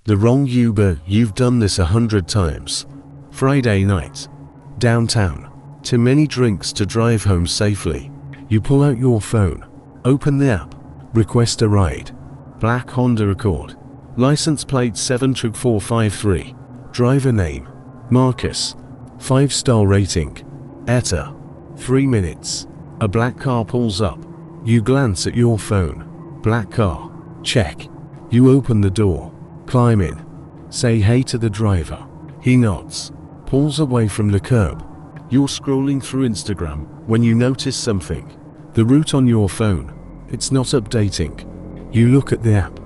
The wrong Uber. You've done this 100 times. Friday night. Downtown. Too many drinks to drive home safely. You pull out your phone. Open the app. Request a ride. Black Honda Accord. License plate 74453. Driver name. Marcus. 5-star rating. ETA. 3 minutes. A black car pulls up. You glance at your phone. Black car. Check. You open the door. Climb in. Say hey to the driver. He nods. Pulls away from the curb. You're scrolling through Instagram when you notice something. The route on your phone. It's not updating. You look at the app.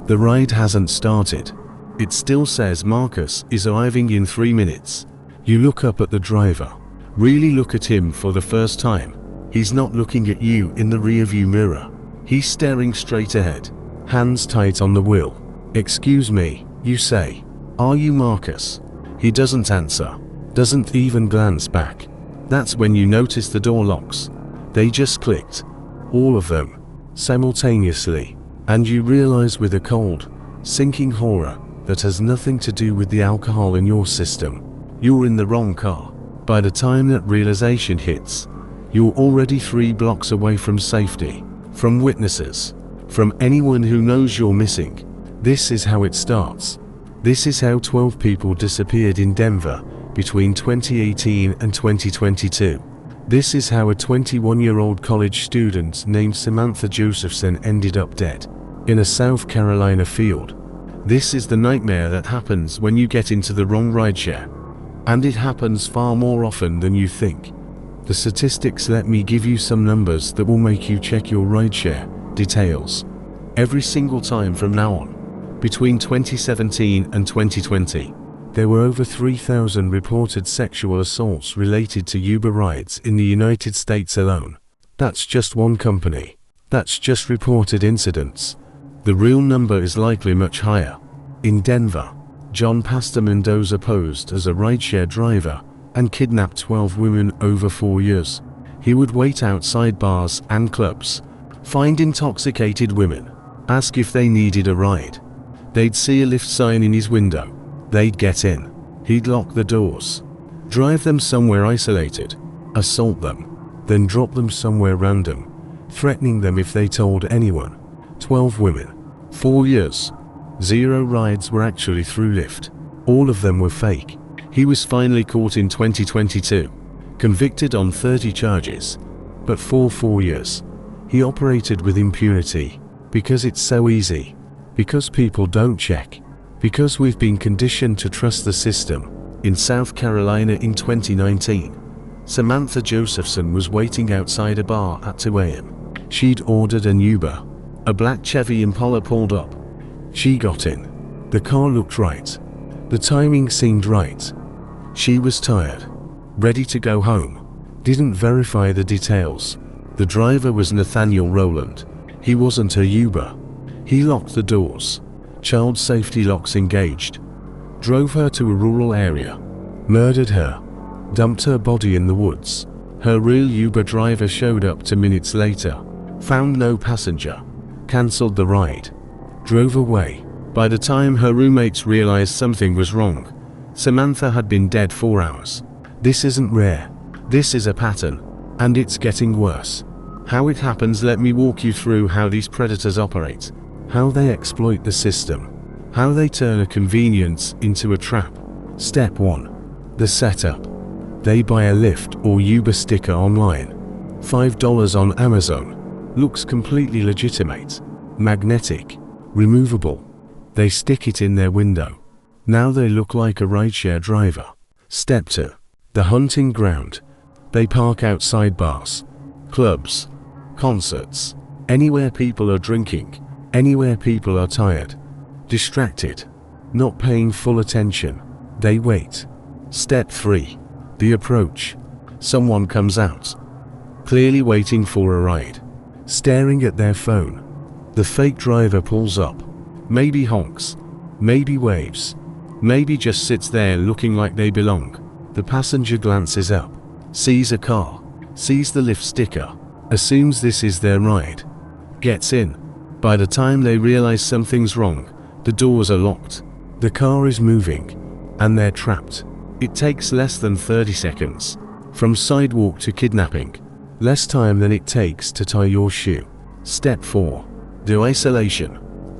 The ride hasn't started. It still says Marcus is arriving in 3 minutes. You look up at the driver. Really look at him for the first time. He's not looking at you in the rearview mirror. He's staring straight ahead. Hands tight on the wheel. Excuse me, you say. Are you Marcus? He doesn't answer. Doesn't even glance back. That's when you notice the door locks. They just clicked. All of them. Simultaneously. And you realize with a cold, sinking horror that has nothing to do with the alcohol in your system. You're in the wrong car. By the time that realization hits, you're already 3 blocks away from safety, from witnesses, from anyone who knows you're missing. This is how it starts. This is how 12 people disappeared in Denver between 2018 and 2022. This is how a 21-year-old college student named Samantha Josephson ended up dead in a South Carolina field. This is the nightmare that happens when you get into the wrong rideshare. And it happens far more often than you think. The statistics. Let me give you some numbers that will make you check your rideshare details. Every single time from now on, between 2017 and 2020, there were over 3,000 reported sexual assaults related to Uber rides in the United States alone. That's just one company. That's just reported incidents. The real number is likely much higher. In Denver, John Pastor Mendoza posed as a rideshare driver and kidnapped 12 women over 4 years. He would wait outside bars and clubs, find intoxicated women, ask if they needed a ride. They'd see a lift sign in his window. They'd get in. He'd lock the doors, drive them somewhere isolated, assault them, then drop them somewhere random, threatening them if they told anyone. 12 women. 4 years. 0 rides were actually through Lyft. All of them were fake. He was finally caught in 2022, convicted on 30 charges, but for 4 years. He operated with impunity, because it's so easy, because people don't check, because we've been conditioned to trust the system. In South Carolina in 2019, Samantha Josephson was waiting outside a bar at 2 a.m. She'd ordered an Uber. A black Chevy Impala pulled up. She got in. The car looked right. The timing seemed right. She was tired, ready to go home. Didn't verify the details. The driver was Nathaniel Rowland. He wasn't a Uber. He locked the doors. Child safety locks engaged. Drove her to a rural area. Murdered her. Dumped her body in the woods. Her real Uber driver showed up 2 minutes later. Found no passenger. Cancelled the ride. Drove away. By the time her roommates realized something was wrong, Samantha had been dead 4 hours. This isn't rare. This is a pattern. And it's getting worse. How it happens. Let me walk you through how these predators operate. How they exploit the system. How they turn a convenience into a trap. Step 1. The setup. They buy a Lyft or Uber sticker online. $5 on Amazon. Looks completely legitimate. Magnetic. Removable. They stick it in their window. Now they look like a rideshare driver. Step 2. The hunting ground. They park outside bars, clubs, concerts, anywhere people are drinking, anywhere people are tired, distracted, not paying full attention. They wait. Step 3. The approach. Someone comes out, clearly waiting for a ride, staring at their phone. The fake driver pulls up, maybe honks, maybe waves, maybe just sits there looking like they belong. The passenger glances up, sees a car, sees the Lyft sticker, assumes this is their ride, gets in. By the time they realize something's wrong, the doors are locked. The car is moving, and they're trapped. It takes less than 30 seconds. From sidewalk to kidnapping. Less time than it takes to tie your shoe. Step 4. Do isolation.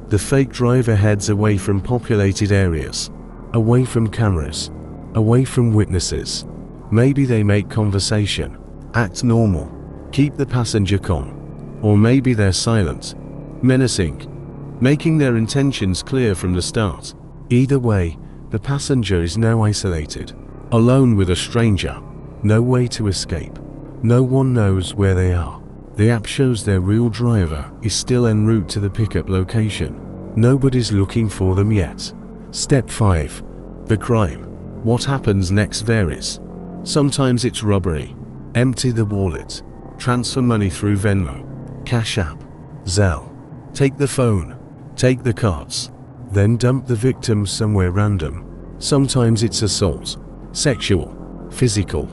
The fake driver heads away from populated areas. Away from cameras. Away from witnesses. Maybe they make conversation. Act normal. Keep the passenger calm. Or maybe they're silent. Menacing. Making their intentions clear from the start. Either way, the passenger is now isolated. Alone with a stranger. No way to escape. No one knows where they are. The app shows their real driver is still en route to the pickup location. Nobody's looking for them yet. Step 5. The crime. What happens next varies. Sometimes it's robbery. Empty the wallet. Transfer money through Venmo, Cash App, Zelle. Take the phone. Take the cards. Then dump the victim somewhere random. Sometimes it's assault. Sexual. Physical.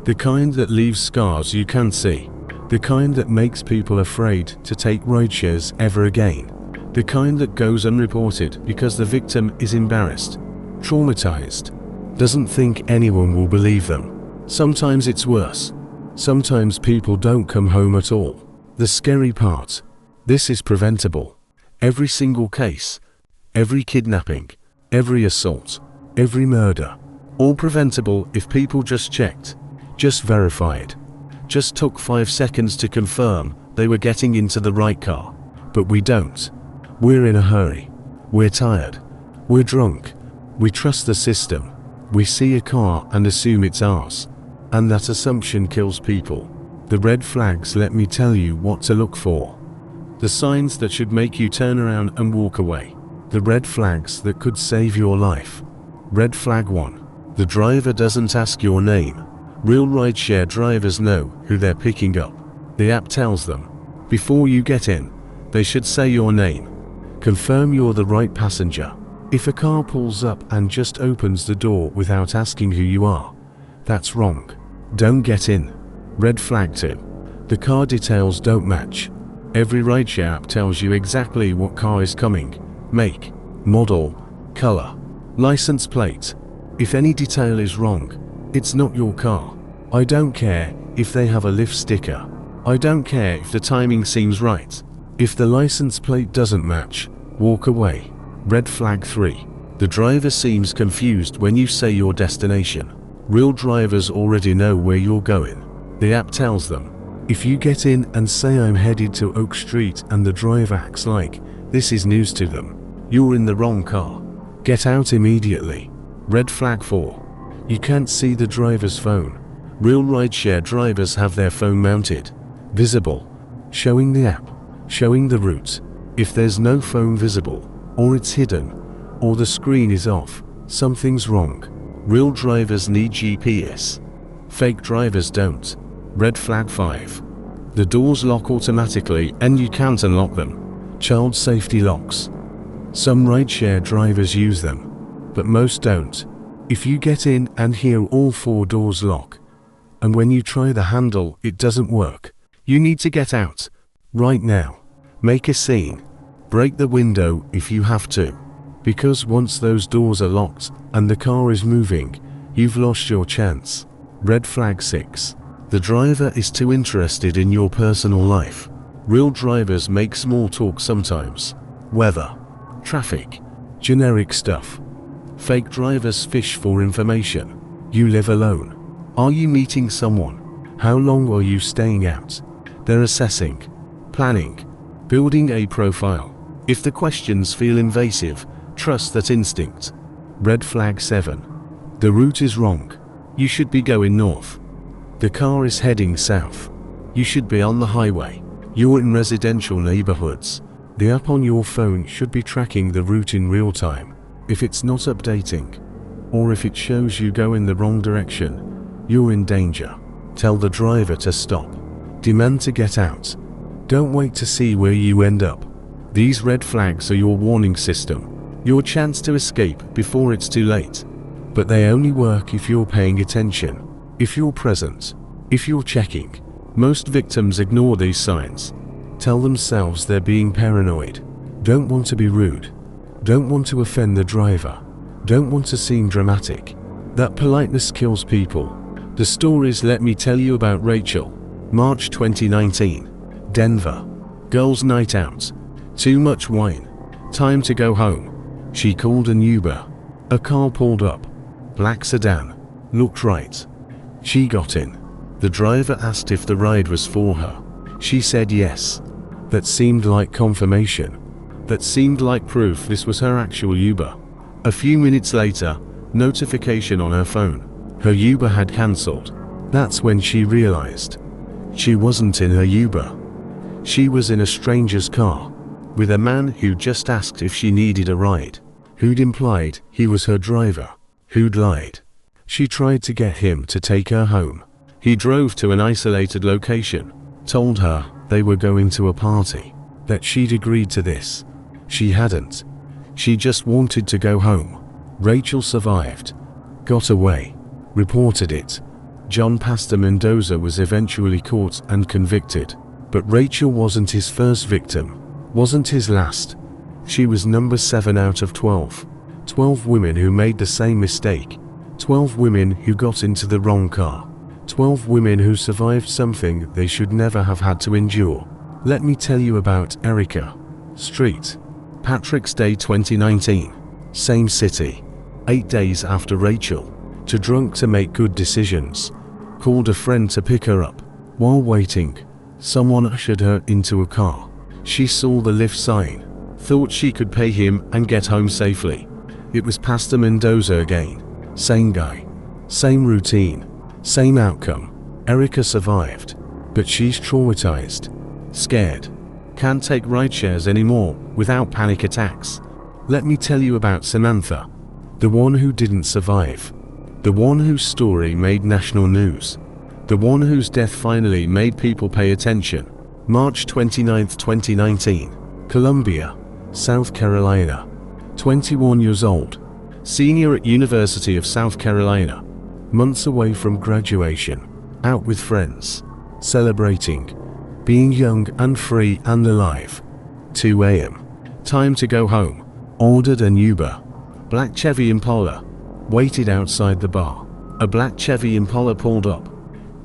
The kind that leaves scars you can't see. The kind that makes people afraid to take rideshares ever again. The kind that goes unreported because the victim is embarrassed, traumatized, doesn't think anyone will believe them. Sometimes it's worse. Sometimes people don't come home at all. The scary part. This is preventable. Every single case, every kidnapping, every assault, every murder. All preventable if people just checked, just verified, just took 5 seconds to confirm they were getting into the right car. But we don't. We're in a hurry. We're tired. We're drunk. We trust the system. We see a car and assume it's ours. And that assumption kills people. The red flags let me tell you what to look for. The signs that should make you turn around and walk away. The red flags that could save your life. Red flag 1. The driver doesn't ask your name. Real rideshare drivers know who they're picking up. The app tells them. Before you get in, they should say your name. Confirm you're the right passenger. If a car pulls up and just opens the door without asking who you are, that's wrong. Don't get in. Red flag 2. The car details don't match. Every rideshare app tells you exactly what car is coming, make, model, color, license plate. If any detail is wrong, it's not your car. I don't care if they have a lift sticker. I don't care if the timing seems right. If the license plate doesn't match, walk away. Red flag 3. The driver seems confused when you say your destination. Real drivers already know where you're going. The app tells them. If you get in and say I'm headed to Oak Street and the driver acts like this is news to them, you're in the wrong car. Get out immediately. Red flag 4. You can't see the driver's phone. Real rideshare drivers have their phone mounted, visible, showing the app, showing the route. If there's no phone visible, or it's hidden, or the screen is off, something's wrong. Real drivers need GPS. Fake drivers don't. Red flag 5. The doors lock automatically and you can't unlock them. Child safety locks. Some rideshare drivers use them, but most don't. If you get in and hear all 4 doors lock, and when you try the handle it doesn't work, you need to get out. Right now. Make a scene. Break the window if you have to. Because once those doors are locked and the car is moving, you've lost your chance. Red flag 6. The driver is too interested in your personal life. Real drivers make small talk sometimes. Weather, traffic, generic stuff. Fake drivers fish for information. You live alone. Are you meeting someone? How long are you staying out? They're assessing, planning, building a profile. If the questions feel invasive, trust that instinct. Red flag 7. The route is wrong. You should be going north. The car is heading south. You should be on the highway. You're in residential neighborhoods. The app on your phone should be tracking the route in real time. If it's not updating, or if it shows you go in the wrong direction, you're in danger. Tell the driver to stop. Demand to get out. Don't wait to see where you end up. These red flags are your warning system, your chance to escape before it's too late. But they only work if you're paying attention, if you're present, if you're checking. Most victims ignore these signs. Tell themselves they're being paranoid, don't want to be rude, don't want to offend the driver. Don't want to seem dramatic. That politeness kills people. The stories let me tell you about Rachel. March 2019. Denver. Girls' night out. Too much wine. Time to go home. She called an Uber. A car pulled up. Black sedan. Looked right. She got in. The driver asked if the ride was for her. She said yes. That seemed like confirmation. That seemed like proof this was her actual Uber. A few minutes later, notification on her phone. Her Uber had cancelled. That's when she realized. She wasn't in her Uber. She was in a stranger's car, with a man who just asked if she needed a ride, who'd implied he was her driver, who'd lied. She tried to get him to take her home. He drove to an isolated location, told her they were going to a party, that she'd agreed to this. She hadn't. She just wanted to go home. Rachel survived. Got away. Reported it. John Pastor Mendoza was eventually caught and convicted. But Rachel wasn't his first victim. Wasn't his last. She was number 7 out of 12. 12 women who made the same mistake. 12 women who got into the wrong car. 12 women who survived something they should never have had to endure. Let me tell you about Erica. Street. Patrick's Day 2019. Same city. 8 days after Rachel. Too drunk to make good decisions. Called a friend to pick her up. While waiting, someone ushered her into a car. She saw the lift sign. Thought she could pay him and get home safely. It was Pastor Mendoza again. Same guy. Same routine. Same outcome. Erica survived. But she's traumatized. Scared. Can't take rideshares anymore without panic attacks. Let me tell you about Samantha. The one who didn't survive. The one whose story made national news. The one whose death finally made people pay attention. March 29, 2019. Columbia, South Carolina. 21 years old. Senior at University of South Carolina. Months away from graduation. Out with friends. Celebrating. Being young and free and alive. 2 a.m. Time to go home. Ordered an Uber. Black Chevy Impala. Waited outside the bar. A black Chevy Impala pulled up.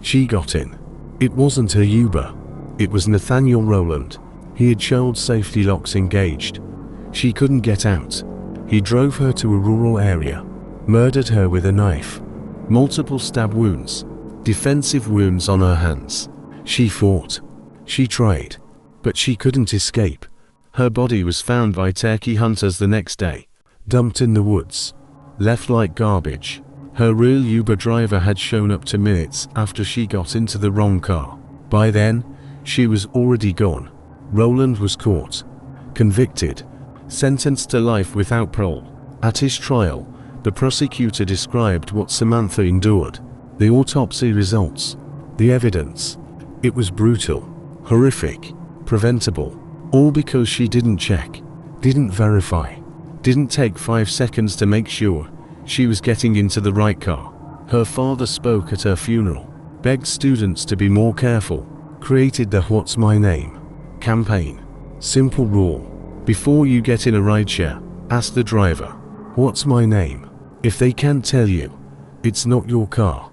She got in. It wasn't her Uber. It was Nathaniel Rowland. He had child safety locks engaged. She couldn't get out. He drove her to a rural area. Murdered her with a knife. Multiple stab wounds. Defensive wounds on her hands. She fought. She tried. But she couldn't escape. Her body was found by turkey hunters the next day. Dumped in the woods. Left like garbage. Her real Uber driver had shown up 2 minutes after she got into the wrong car. By then, she was already gone. Rowland was caught. Convicted. Sentenced to life without parole. At his trial, the prosecutor described what Samantha endured. The autopsy results. The evidence. It was brutal. Horrific. Preventable. All because she didn't check. Didn't verify. Didn't take 5 seconds to make sure she was getting into the right car. Her father spoke at her funeral. Begged students to be more careful. Created the What's My Name campaign. Simple rule. Before you get in a rideshare, ask the driver, "What's my name?" If they can't tell you, it's not your car.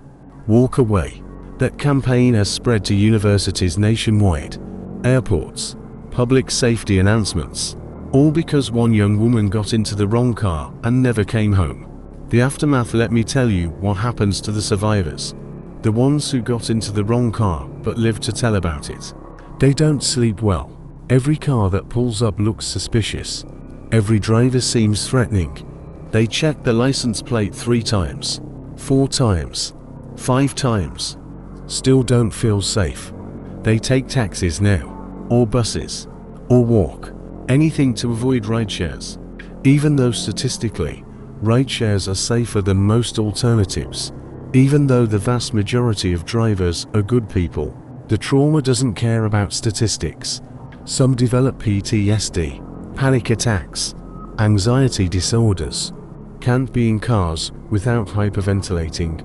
Walk away. That campaign has spread to universities nationwide, airports, public safety announcements, all because one young woman got into the wrong car and never came home. The aftermath. Let me tell you what happens to the survivors. The ones who got into the wrong car but lived to tell about it. They don't sleep well. Every car that pulls up looks suspicious. Every driver seems threatening. They check the license plate 3 times, 4 times, 5 times. Still don't feel safe. They take taxis now, or buses, or walk. Anything to avoid rideshares. Even though statistically, rideshares are safer than most alternatives. Even though the vast majority of drivers are good people, the trauma doesn't care about statistics. Some develop PTSD, panic attacks, anxiety disorders. Can't be in cars without hyperventilating.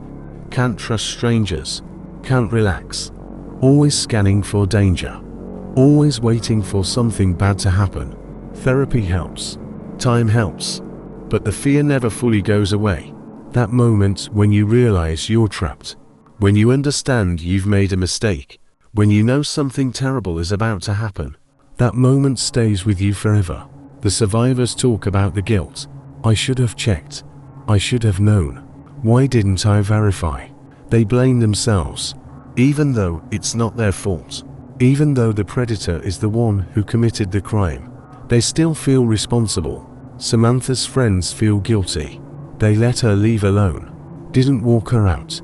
Can't trust strangers. Can't relax. Always scanning for danger. Always waiting for something bad to happen. Therapy helps. Time helps. but the fear never fully goes away. That moment when you realize you're trapped, when you understand you've made a mistake, when you know something terrible is about to happen, that moment stays with you forever. The survivors talk about the guilt. I should have checked. I should have known. Why didn't I verify? They blame themselves, even though it's not their fault. Even though the predator is the one who committed the crime, they still feel responsible. Samantha's friends feel guilty. They let her leave alone, didn't walk her out,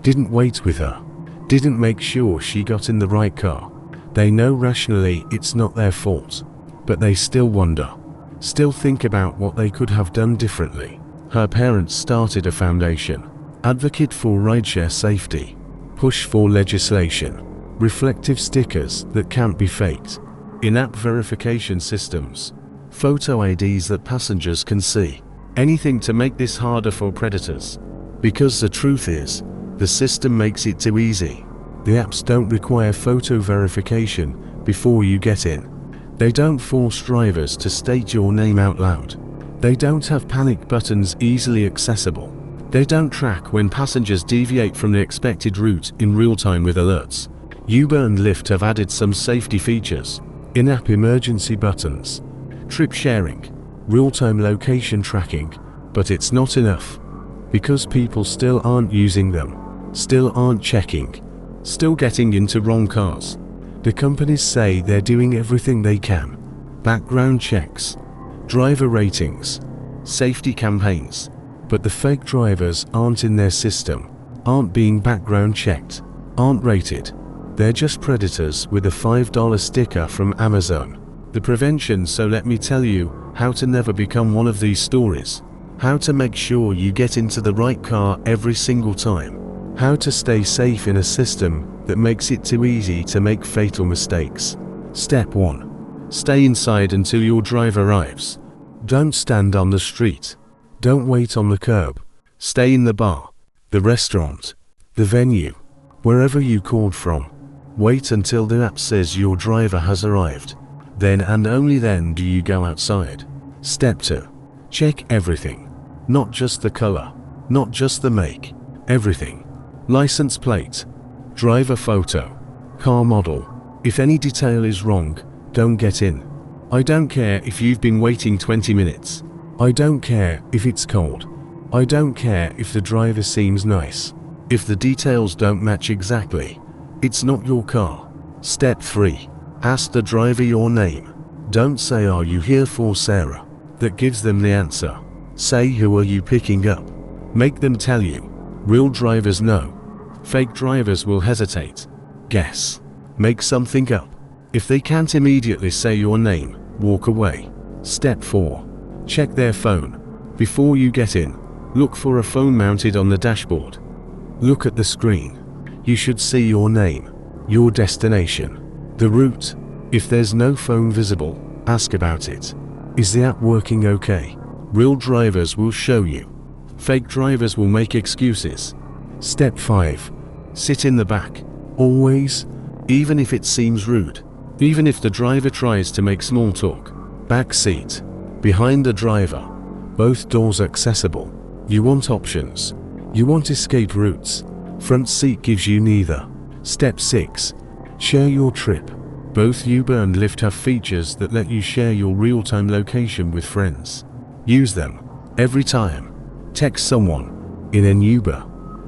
didn't wait with her, didn't make sure she got in the right car. They know rationally it's not their fault, but they still wonder, still think about what they could have done differently. Her parents started a foundation, advocate for rideshare safety, push for legislation, reflective stickers that can't be faked, in-app verification systems, photo IDs that passengers can see, anything to make this harder for predators. Because the truth is, the system makes it too easy. The apps don't require photo verification before you get in. They don't force drivers to state your name out loud. They don't have panic buttons easily accessible. They don't track when passengers deviate from the expected route in real time with alerts. Uber and Lyft have added some safety features, in-app emergency buttons, trip sharing, real-time location tracking, but it's not enough. Because people still aren't using them, still aren't checking, still getting into wrong cars. The companies say they're doing everything they can. Background checks, driver ratings, safety campaigns, but the fake drivers aren't in their system, aren't being background checked, aren't rated. They're just predators with a $5 sticker from Amazon. The prevention, so let me tell you how to never become one of these stories. How to make sure you get into the right car every single time. How to stay safe in a system that makes it too easy to make fatal mistakes. Step 1. Stay inside until your drive arrives. Don't stand on the street. Don't wait on the curb. Stay in the bar, the restaurant, the venue, wherever you called from. Wait until the app says your driver has arrived. Then and only then do you go outside. Step 2. Check everything. Not just the color, not just the make, everything. License plate, driver photo, car model. If any detail is wrong, don't get in. I don't care if you've been waiting 20 minutes. I don't care if it's cold. I don't care if the driver seems nice. If the details don't match exactly, it's not your car. Step 3. Ask the driver your name. Don't say, "Are you here for Sarah?" That gives them the answer. Say, "Who are you picking up?" Make them tell you. Real drivers know. Fake drivers will hesitate. Guess. Make something up. If they can't immediately say your name, walk away. Step 4. Check their phone. Before you get in, look for a phone mounted on the dashboard. Look at the screen. You should see your name, your destination, the route. If there's no phone visible, ask about it. Is the app working okay? Real drivers will show you. Fake drivers will make excuses. Step 5. Sit in the back. Always. Even if it seems rude. Even if the driver tries to make small talk. Back seat. Behind the driver. Both doors accessible. You want options. You want escape routes. Front seat gives you neither. Step 6. Share your trip. Both Uber and Lyft have features that let you share your real-time location with friends. Use them. Every time. Text someone. In an Uber.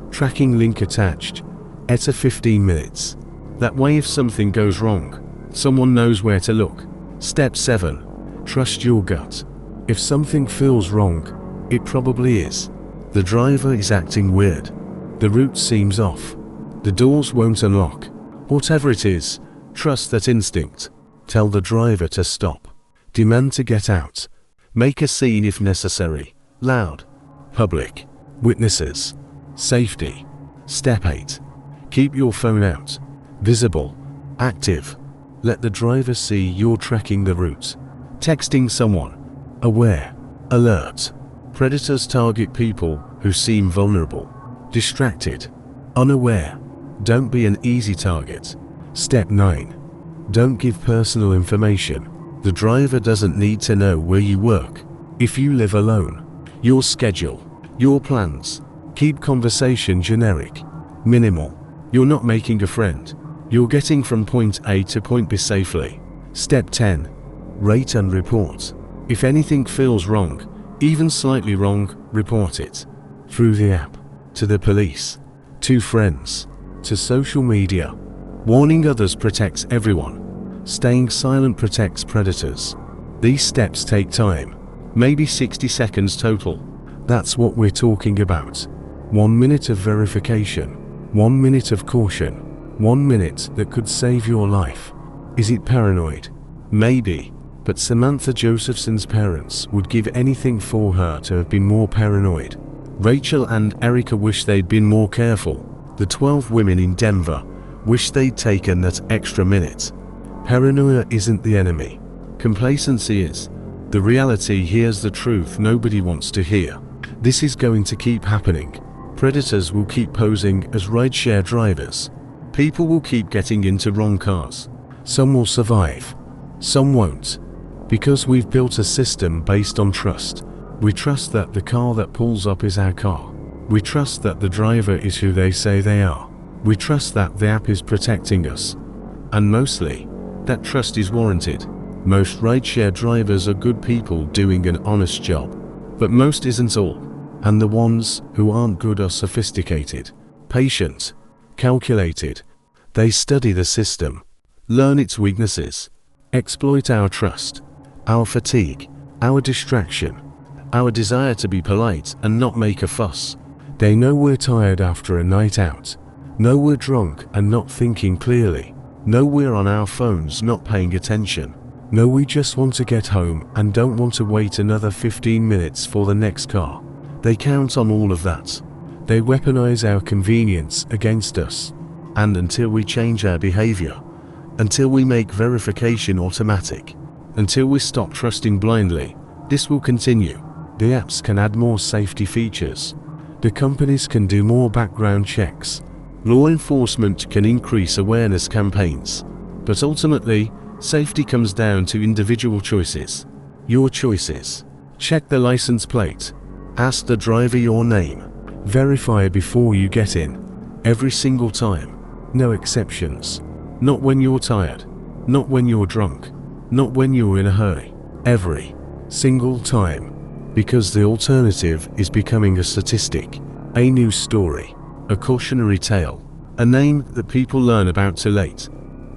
Tracking link attached. Enter 15 minutes. That way if something goes wrong, someone knows where to look. Step 7. Trust your gut. If something feels wrong, it probably is. The driver is acting weird. The route seems off. The doors won't unlock. Whatever it is, trust that instinct. Tell the driver to stop. Demand to get out. Make a scene if necessary. Loud. Public. Witnesses. Safety. Step 8. Keep your phone out. Visible. Active. Let the driver see you're tracking the route. Texting someone. Aware. Alert. Predators target people who seem vulnerable. Distracted. Unaware. Don't be an easy target. Step 9. Don't give personal information. The driver doesn't need to know where you work. If you live alone. your schedule, your plans. Keep conversation generic, minimal. You're not making a friend. You're getting from point A to point B safely. Step 10. Rate and report. If anything feels wrong, even slightly wrong, report it. Through the app, to the police, to friends, to social media. Warning others protects everyone. Staying silent protects predators. These steps take time, maybe 60 seconds total. That's what we're talking about. 1 minute of verification, 1 minute of caution, 1 minute that could save your life. Is it paranoid? Maybe, but Samantha Josephson's parents would give anything for her to have been more paranoid. Rachel and Erica wish they'd been more careful. The 12 women in Denver wish they'd taken that extra minute. Paranoia isn't the enemy. Complacency is. The reality here's the truth nobody wants to hear. This is going to keep happening. Predators will keep posing as rideshare drivers. People will keep getting into wrong cars. Some will survive. Some won't. Because we've built a system based on trust. We trust that the car that pulls up is our car. We trust that the driver is who they say they are. We trust that the app is protecting us. And mostly, that trust is warranted. Most rideshare drivers are good people doing an honest job. But most isn't all. And the ones who aren't good are sophisticated, patient, calculated. They study the system, learn its weaknesses, exploit our trust, our fatigue, our distraction, our desire to be polite and not make a fuss. They know we're tired after a night out, know we're drunk and not thinking clearly, know we're on our phones not paying attention, know we just want to get home and don't want to wait another 15 minutes for the next car. They count on all of that. They weaponize our convenience against us. And until we change our behavior, until we make verification automatic, until we stop trusting blindly, this will continue. The apps can add more safety features. The companies can do more background checks. Law enforcement can increase awareness campaigns. But ultimately, safety comes down to individual choices. Your choices. Check the license plate. Ask the driver your name. Verify before you get in. Every single time. No exceptions. Not when you're tired. Not when you're drunk. Not when you're in a hurry. Every single time. Because the alternative is becoming a statistic, a news story, a cautionary tale, a name that people learn about too late.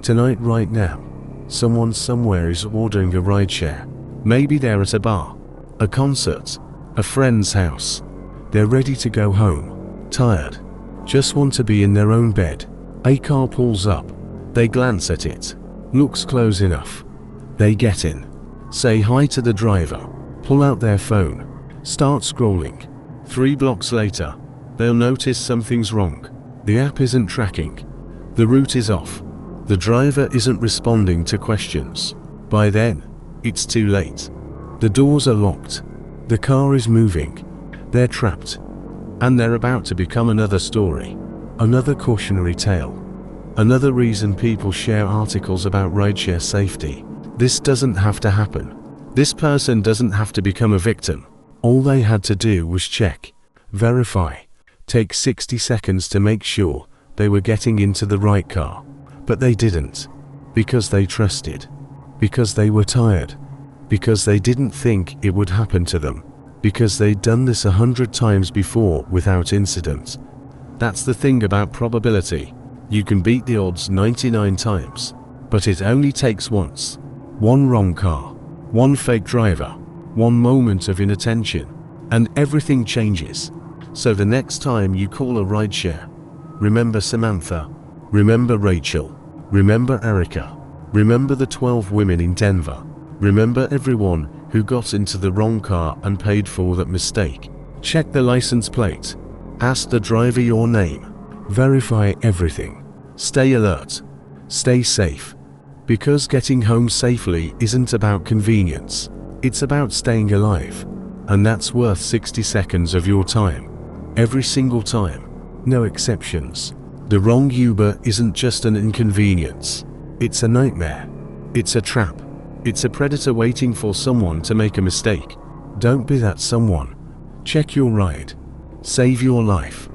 Tonight, right now, someone somewhere is ordering a rideshare. Maybe they're at a bar, a concert, a friend's house. They're ready to go home, tired, just want to be in their own bed. A car pulls up. They glance at it. Looks close enough. They get in. Say hi to the driver. Pull out their phone. Start scrolling. 3 blocks later, they'll notice something's wrong. The app isn't tracking. The route is off. The driver isn't responding to questions. By then, it's too late. The doors are locked. The car is moving. They're trapped. And they're about to become another story. Another cautionary tale. Another reason people share articles about rideshare safety. This doesn't have to happen. This person doesn't have to become a victim. All they had to do was check, verify, take 60 seconds to make sure they were getting into the right car. But they didn't. Because they trusted. Because they were tired. Because they didn't think it would happen to them. Because they'd done this 100 times before without incident. That's the thing about probability. You can beat the odds 99 times. But it only takes once. One wrong car. One fake driver, one moment of inattention, and everything changes. So the next time you call a rideshare, remember Samantha, remember Rachel, remember Erica, remember the 12 women in Denver, remember everyone who got into the wrong car and paid for that mistake. Check the license plate. Ask the driver your name. Verify everything. Stay alert. Stay safe. Because getting home safely isn't about convenience, it's about staying alive. And that's worth 60 seconds of your time. Every single time. No exceptions. The wrong Uber isn't just an inconvenience. It's a nightmare. It's a trap. It's a predator waiting for someone to make a mistake. Don't be that someone. Check your ride. Save your life.